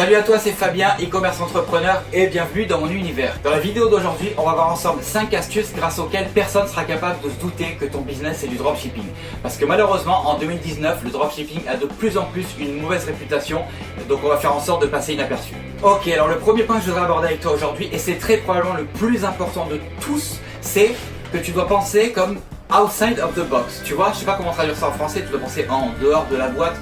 Salut à toi, c'est Fabien, e-commerce entrepreneur et bienvenue dans mon univers. Dans la vidéo d'aujourd'hui, on va voir ensemble 5 astuces grâce auxquelles personne sera capable de se douter que ton business c'est du dropshipping. Parce que malheureusement, en 2019, le dropshipping a de plus en plus une mauvaise réputation, donc on va faire en sorte de passer inaperçu. Ok, alors le premier point que je voudrais aborder avec toi aujourd'hui, et c'est très probablement le plus important de tous, c'est que tu dois penser comme outside of the box. Tu vois, je sais pas comment traduire ça en français, tu dois penser en dehors de la boîte.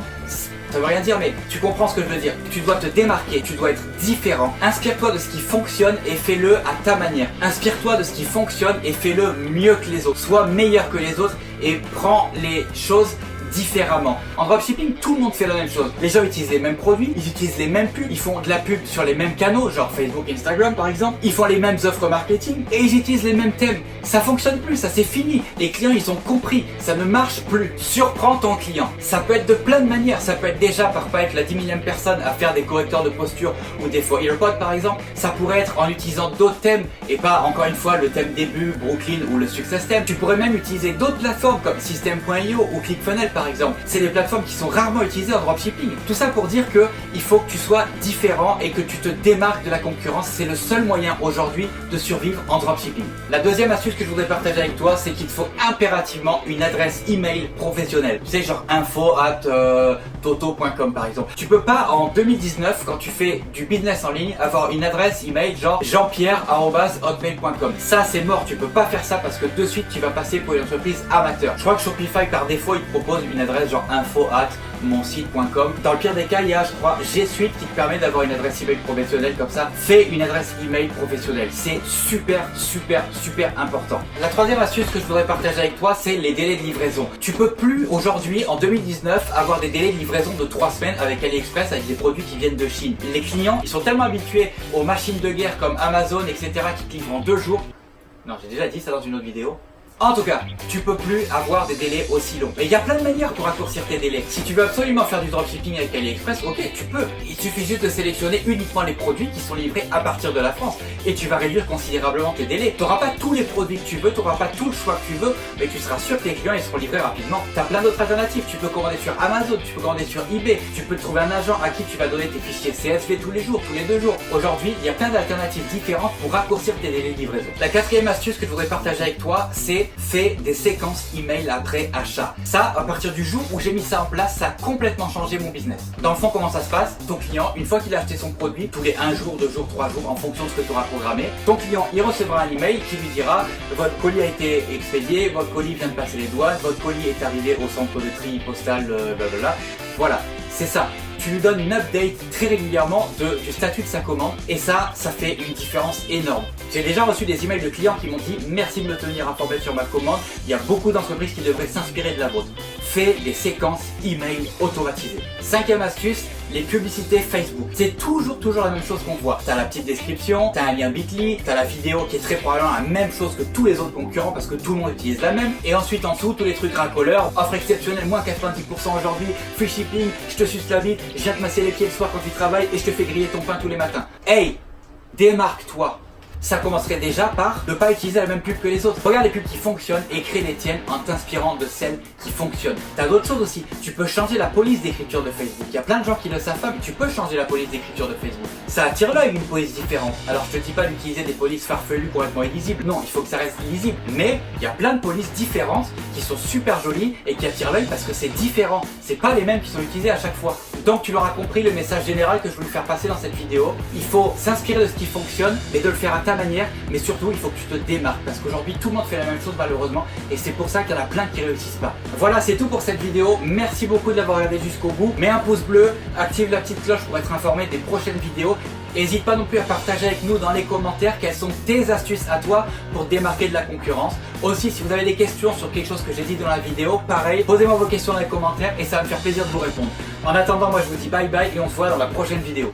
Ça veut rien dire, mais tu comprends ce que je veux dire. Tu dois te démarquer, tu dois être différent. Inspire-toi de ce qui fonctionne et fais-le à ta manière. Inspire-toi de ce qui fonctionne et fais-le mieux que les autres. Sois meilleur que les autres et prends les choses différemment. En dropshipping, tout le monde fait la même chose. Les gens utilisent les mêmes produits, ils utilisent les mêmes pubs, ils font de la pub sur les mêmes canaux, genre Facebook, Instagram par exemple. Ils font les mêmes offres marketing et ils utilisent les mêmes thèmes. Ça fonctionne plus, ça c'est fini. Les clients ils ont compris, ça ne marche plus. Surprends ton client. Ça peut être de plein de manières. Ça peut être déjà par pas être la 10 millième personne à faire des correcteurs de posture ou des faux earpods par exemple. Ça pourrait être en utilisant d'autres thèmes et pas encore une fois le thème début, Brooklyn ou le success theme. Tu pourrais même utiliser d'autres plateformes comme System.io ou ClickFunnels par exemple. C'est des plateformes qui sont rarement utilisées en dropshipping. Tout ça pour dire que il faut que tu sois différent et que tu te démarques de la concurrence. C'est le seul moyen aujourd'hui de survivre en dropshipping. La deuxième astuce que je voudrais partager avec toi, c'est qu'il te faut impérativement une adresse email professionnelle. Tu sais, genre info@toto.com par exemple. Tu peux pas en 2019, quand tu fais du business en ligne, avoir une adresse email genre jeanpierre@hotmail.com. Ça c'est mort, tu peux pas faire ça parce que de suite tu vas passer pour une entreprise amateur. Je crois que Shopify par défaut il te propose une adresse genre info@monsite.com. Dans le pire des cas, il y a je crois G Suite qui te permet d'avoir une adresse email professionnelle comme ça. Fais une adresse email professionnelle. C'est super important. La troisième astuce que je voudrais partager avec toi, c'est les délais de livraison. Tu peux plus aujourd'hui en 2019 avoir des délais de livraison de 3 semaines avec AliExpress avec des produits qui viennent de Chine. Les clients, ils sont tellement habitués aux machines de guerre comme Amazon, etc. qui te livrent en 2 jours. Non, j'ai déjà dit ça dans une autre vidéo. En tout cas, tu peux plus avoir des délais aussi longs. Mais il y a plein de manières pour raccourcir tes délais. Si tu veux absolument faire du dropshipping avec AliExpress, ok, tu peux. Il suffit juste de sélectionner uniquement les produits qui sont livrés à partir de la France. Et tu vas réduire considérablement tes délais. Tu n'auras pas tous les produits que tu veux, tu n'auras pas tout le choix que tu veux, mais tu seras sûr que tes clients ils seront livrés rapidement. Tu as plein d'autres alternatives. Tu peux commander sur Amazon, tu peux commander sur eBay, tu peux trouver un agent à qui tu vas donner tes fichiers CSV tous les jours, tous les 2 jours. Aujourd'hui, il y a plein d'alternatives différentes pour raccourcir tes délais de livraison. La quatrième astuce que je voudrais partager avec toi, c'est fais des séquences email après achat. Ça, à partir du jour où j'ai mis ça en place, ça a complètement changé mon business. Dans le fond, comment ça se passe? Ton client, une fois qu'il a acheté son produit, tous les 1 jour, 2 jours, 3 jours, en fonction de ce que tu auras programmé, ton client, il recevra un email qui lui dira votre colis a été expédié, votre colis vient de passer les douanes, votre colis est arrivé au centre de tri postal, blablabla. Voilà, c'est ça. Tu lui donnes une update très régulièrement du statut de sa commande et ça fait une différence énorme. J'ai déjà reçu des emails de clients qui m'ont dit merci de me tenir informé sur ma commande. Il y a beaucoup d'entreprises qui devraient s'inspirer de la vôtre. Fais des séquences email automatisées. Cinquième astuce, les publicités Facebook. C'est toujours la même chose qu'on voit. T'as la petite description, t'as un lien Bitly, t'as la vidéo qui est très probablement la même chose que tous les autres concurrents parce que tout le monde utilise la même. Et ensuite en dessous, tous les trucs racoleurs, offre exceptionnelle, moins 90% aujourd'hui, free shipping, je te suce la bite, je viens te masser les pieds le soir quand tu travailles et je te fais griller ton pain tous les matins. Hey, démarque-toi. Ça commencerait déjà par ne pas utiliser la même pub que les autres. Regarde les pubs qui fonctionnent et crée les tiennes en t'inspirant de celles qui fonctionnent. T'as d'autres choses aussi. Tu peux changer la police d'écriture de Facebook. Il y a plein de gens qui ne le savent pas, mais tu peux changer la police d'écriture de Facebook. Ça attire l'œil une police différente. Alors je te dis pas d'utiliser des polices farfelues complètement illisibles. Non, il faut que ça reste lisible. Mais il y a plein de polices différentes qui sont super jolies et qui attirent l'œil parce que c'est différent. C'est pas les mêmes qui sont utilisées à chaque fois. Donc tu l'auras compris, le message général que je voulais faire passer dans cette vidéo, il faut s'inspirer de ce qui fonctionne, mais de le faire à ta manière, mais surtout il faut que tu te démarques parce qu'aujourd'hui tout le monde fait la même chose malheureusement et c'est pour ça qu'il y en a plein qui réussissent pas. Voilà, c'est tout pour cette vidéo. Merci beaucoup de l'avoir regardé jusqu'au bout. Mets un pouce bleu, active la petite cloche pour être informé des prochaines vidéos. N'hésite pas non plus à partager avec nous dans les commentaires quelles sont tes astuces à toi pour te démarquer de la concurrence. Aussi, si vous avez des questions sur quelque chose que j'ai dit dans la vidéo, pareil, posez-moi vos questions dans les commentaires et ça va me faire plaisir de vous répondre. En attendant, moi je vous dis bye bye et on se voit dans la prochaine vidéo.